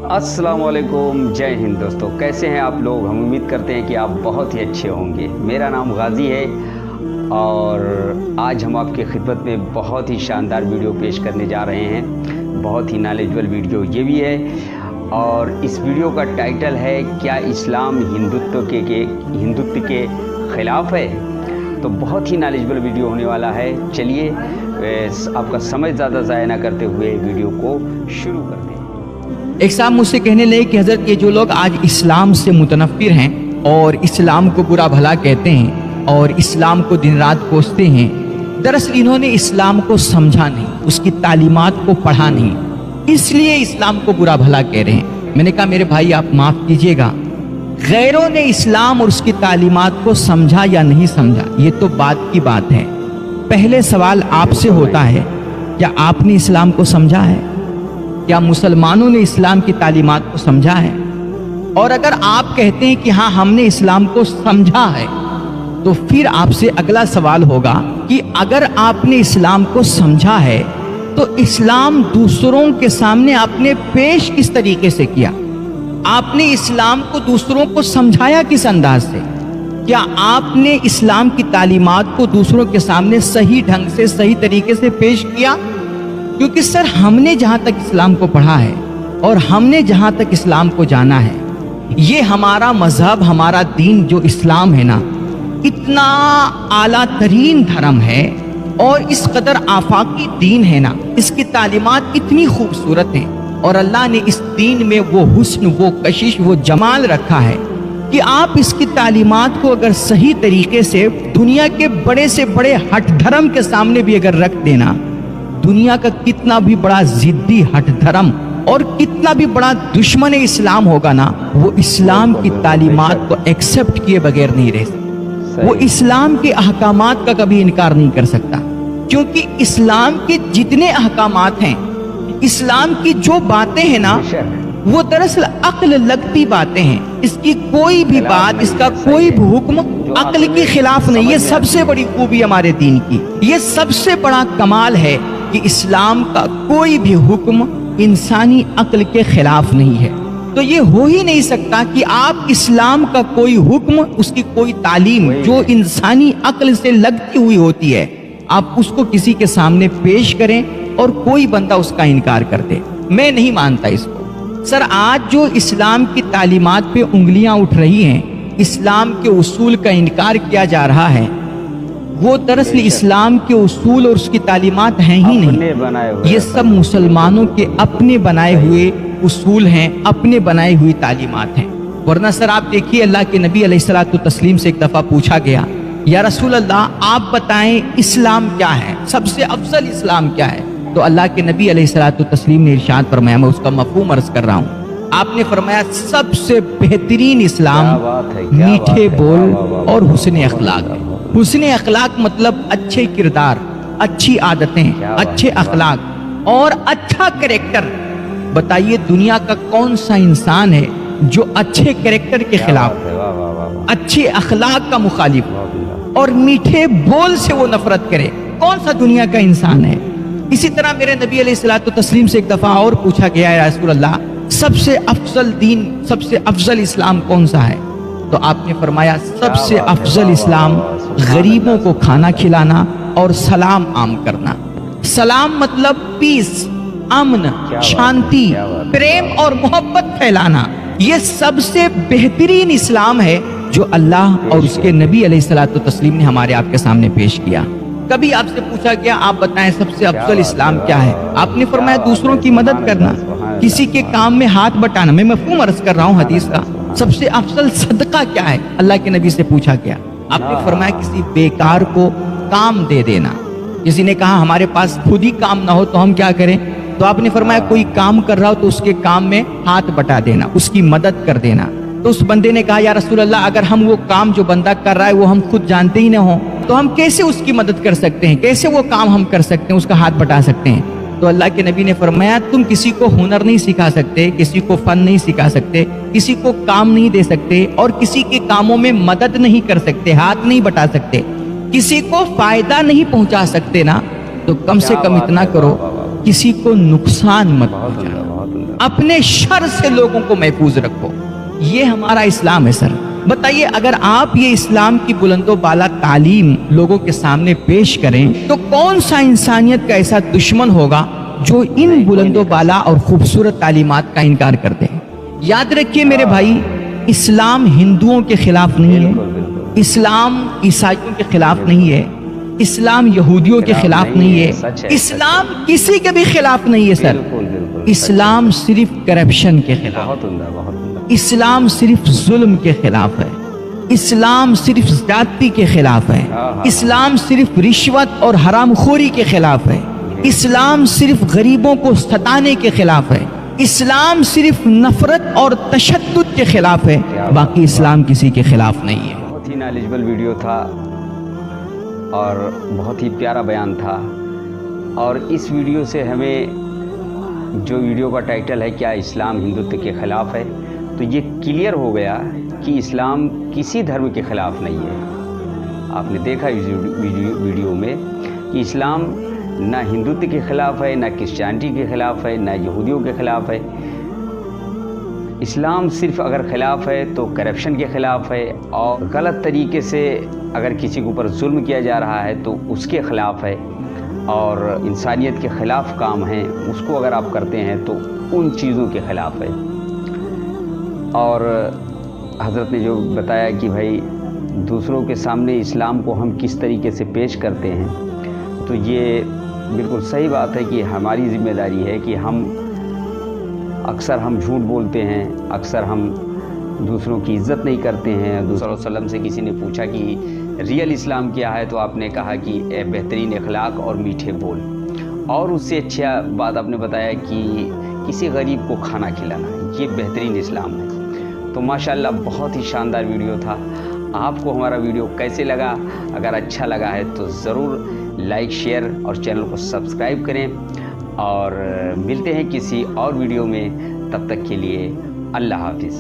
अस्सलाम वालेकुम, जय हिंद दोस्तों। कैसे हैं आप लोग? हम उम्मीद करते हैं कि आप बहुत ही अच्छे होंगे। मेरा नाम गाजी है और आज हम आपकी खिदमत में बहुत ही शानदार वीडियो पेश करने जा रहे हैं। बहुत ही नॉलेजेबल वीडियो ये भी है और इस वीडियो का टाइटल है क्या इस्लाम हिंदुत्व के ख़िलाफ़ है। तो बहुत ही नॉलेजेबल वीडियो होने वाला है। चलिए आपका समय ज़्यादा ज़ाया ना करते हुए वीडियो को शुरू करते हैं। एक साहब मुझसे कहने लगे कि हज़रत ये जो लोग आज इस्लाम से मुतनफ़िर हैं और इस्लाम को बुरा भला कहते हैं और इस्लाम को दिन रात कोसते हैं, दरअसल इन्होंने इस्लाम को समझा नहीं, उसकी तालीमात को पढ़ा नहीं, इसलिए इस्लाम को बुरा भला कह रहे हैं। मैंने कहा मेरे भाई आप माफ़ कीजिएगा, गैरों ने इस्लाम और उसकी तालीमात को समझा या नहीं समझा ये तो बात की बात है। पहले सवाल आपसे होता है क्या आपने इस्लाम को समझा है? क्या मुसलमानों ने इस्लाम की तालीमात को समझा है? और अगर आप कहते हैं कि हाँ हमने इस्लाम को समझा है, तो फिर आपसे अगला सवाल होगा कि अगर आपने इस्लाम को समझा है तो इस्लाम दूसरों के सामने आपने पेश किस तरीके से किया? आपने इस्लाम को दूसरों को समझाया किस अंदाज से? क्या आपने इस्लाम की तालीमात को दूसरों के सामने सही ढंग से, सही तरीके से पेश किया? क्योंकि सर हमने जहाँ तक इस्लाम को पढ़ा है और हमने जहाँ तक इस्लाम को जाना है, ये हमारा मजहब, हमारा दीन जो इस्लाम है ना, इतना आला तरीन धर्म है और इस कदर आफाकी दीन है ना, इसकी तालीमात इतनी खूबसूरत हैं और अल्लाह ने इस दीन में वो हुस्न, वो कशिश, वो जमाल रखा है कि आप इसकी तालीमात को अगर सही तरीके से दुनिया के बड़े से बड़े हठ धर्म के सामने भी अगर रख देना, दुनिया का कितना भी बड़ा जिद्दी हठ धर्म और कितना भी बड़ा दुश्मन इस्लाम होगा ना, वो इस्लाम की तालीमात को एक्सेप्ट किए बगैर नहीं रह सकता। वो इस्लाम के अहकामात का कभी इनकार नहीं कर सकता, क्योंकि इस्लाम के जितने अहकामात हैं, इस्लाम की जो बातें हैं ना, वो दरअसल अक्ल लगती बातें हैं। इसकी कोई भी बात, इसका कोई भी हुक्म अक्ल के खिलाफ नहीं। ये सबसे बड़ी खूबी हमारे दीन की, ये सबसे बड़ा कमाल है कि इस्लाम का कोई भी हुक्म इंसानी अक्ल के खिलाफ नहीं है। तो ये हो ही नहीं सकता कि आप इस्लाम का कोई हुक्म, उसकी कोई तालीम जो इंसानी अक्ल से लगती हुई होती है, आप उसको किसी के सामने पेश करें और कोई बंदा उसका इनकार कर दे। मैं नहीं मानता इसको। सर आज जो इस्लाम की तालीमात पे उंगलियां उठ रही हैं, इस्लाम के उसूल का इनकार किया जा रहा है, वो दरअसल इस्लाम के उसूल और उसकी तालीमात हैं ही नहीं। ये सब मुसलमानों के अपने बनाए हुए उसूल हैं, अपने बनाई हुई तालीमात हैं। वरना सर आप देखिए, अल्लाह के नबी अलैहिस्सलातु तस्लीम से एक दफ़ा पूछा गया, या रसूल अल्लाह आप बताएं इस्लाम क्या है, सबसे अफजल इस्लाम क्या है? तो अल्लाह के नबी अलैहिस्सलातु तस्लीम ने इरशाद फरमाया, मैं उसका मफ़हूम अर्ज कर रहा हूँ। आपने फरमाया सबसे बेहतरीन इस्लाम मीठे बोल और हुस्न अखलाक है। हुस्न अखलाक मतलब अच्छे किरदार, अच्छी आदतें, अच्छे अखलाक और अच्छा कैरेक्टर। बताइए दुनिया का कौन सा इंसान है जो अच्छे कैरेक्टर के खिलाफ, अच्छे अखलाक का मुखालिफ और मीठे बोल से वो नफरत करे? कौन सा दुनिया का इंसान है? इसी तरह मेरे नबी अलैहिस्सलातु तस्लीम से एक दफा और पूछा गया, या रसूल अल्लाह सबसे अफजल दीन, सबसे अफजल इस्लाम कौन सा है? तो आपने फरमाया सबसे अफजल इस्लाम गरीबों को खाना खिलाना और सलाम आम करना। सलाम मतलब पीस, अमन, शांति, प्रेम और मोहब्बत फैलाना। ये सबसे बेहतरीन इस्लाम है जो अल्लाह और उसके नबी अलैहिस्सलातु तस्लीम ने हमारे आपके सामने पेश किया। कभी आपसे पूछा गया आप बताएं सबसे अफजल इस्लाम क्या है? आपने फरमाया दूसरों की मदद करना, किसी के काम में हाथ बटाना। मैं मफ़हूम अर्ज कर रहा हूँ हदीस का। सबसे अफजल सदका क्या है? अल्लाह के नबी से पूछा गया। आपने फरमाया किसी बेकार को काम दे देना। किसी ने कहा हमारे पास खुद ही काम ना हो तो हम क्या करें? तो आपने फरमाया कोई काम कर रहा हो तो उसके काम में हाथ बटा देना, उसकी मदद कर देना। तो उस बंदे ने कहा या रसूल अल्लाह अगर हम वो काम जो बंदा कर रहा है वो हम खुद जानते ही ना हो तो हम कैसे उसकी मदद कर सकते हैं, कैसे वो काम हम कर सकते हैं, उसका हाथ बटा सकते हैं? तो अल्लाह के नबी ने फरमाया तुम किसी को हुनर नहीं सिखा सकते, किसी को फन नहीं सिखा सकते, किसी को काम नहीं दे सकते और किसी के कामों में मदद नहीं कर सकते, हाथ नहीं बटा सकते, किसी को फायदा नहीं पहुंचा सकते ना, तो कम से कम इतना करो किसी को नुकसान मत पहुंचाओ। अपने शर से लोगों को महफूज रखो। ये हमारा इस्लाम है सर। बताइए, अगर आप ये इस्लाम की बुलंदो बाला तालीम लोगों के सामने पेश करें तो कौन सा इंसानियत का ऐसा दुश्मन होगा जो इन बुलंदो बाला और खूबसूरत तालीमात का इनकार करते हैं। याद रखिए मेरे भाई, इस्लाम हिंदुओं के खिलाफ नहीं है, इस्लाम ईसाइयों के खिलाफ नहीं है, इस्लाम यहूदियों के खिलाफ नहीं है, इस्लाम किसी के भी खिलाफ नहीं है सर। इस्लाम सिर्फ करप्शन के खिलाफ, इस्लाम सिर्फ जुल्म के खिलाफ है, इस्लाम सिर्फ जाति के खिलाफ है, इस्लाम सिर्फ रिश्वत और हरामखोरी के खिलाफ है, इस्लाम सिर्फ गरीबों को सताने के खिलाफ है, इस्लाम सिर्फ नफरत और तशद्दुद के खिलाफ है, बाकी इस्लाम किसी के खिलाफ नहीं है। बहुत ही नॉलेजेबल वीडियो था और बहुत ही प्यारा बयान था। और इस वीडियो से हमें, जो वीडियो का टाइटल है क्या इस्लाम हिंदुत्व के खिलाफ है, तो ये क्लियर हो गया कि इस्लाम किसी धर्म के खिलाफ नहीं है। आपने देखा इस वीडियो में कि इस्लाम ना हिंदुत्व के खिलाफ है, ना क्रिश्चियनिटी के खिलाफ है, ना यहूदियों के खिलाफ है। इस्लाम सिर्फ अगर खिलाफ है तो करप्शन के खिलाफ है, और गलत तरीके से अगर किसी के ऊपर जुल्म किया जा रहा है तो उसके खिलाफ है, और इंसानियत के ख़िलाफ़ काम हैं उसको अगर आप करते हैं तो उन चीज़ों के ख़िलाफ़ है। और हज़रत ने जो बताया कि भाई दूसरों के सामने इस्लाम को हम किस तरीके से पेश करते हैं, तो ये बिल्कुल सही बात है कि हमारी ज़िम्मेदारी है कि अक्सर हम झूठ बोलते हैं, अक्सर हम दूसरों की इज़्ज़त नहीं करते हैं। दूसरों वसल्लम से किसी ने पूछा कि रियल इस्लाम क्या है, तो आपने कहा कि बेहतरीन अखलाक और मीठे बोल, और उससे अच्छा बात आपने बताया कि किसी गरीब को खाना खिलाना, ये बेहतरीन इस्लाम है। तो माशाल्लाह बहुत ही शानदार वीडियो था। आपको हमारा वीडियो कैसे लगा? अगर अच्छा लगा है तो ज़रूर लाइक, शेयर और चैनल को सब्सक्राइब करें, और मिलते हैं किसी और वीडियो में। तब तक के लिए अल्लाह हाफिज़।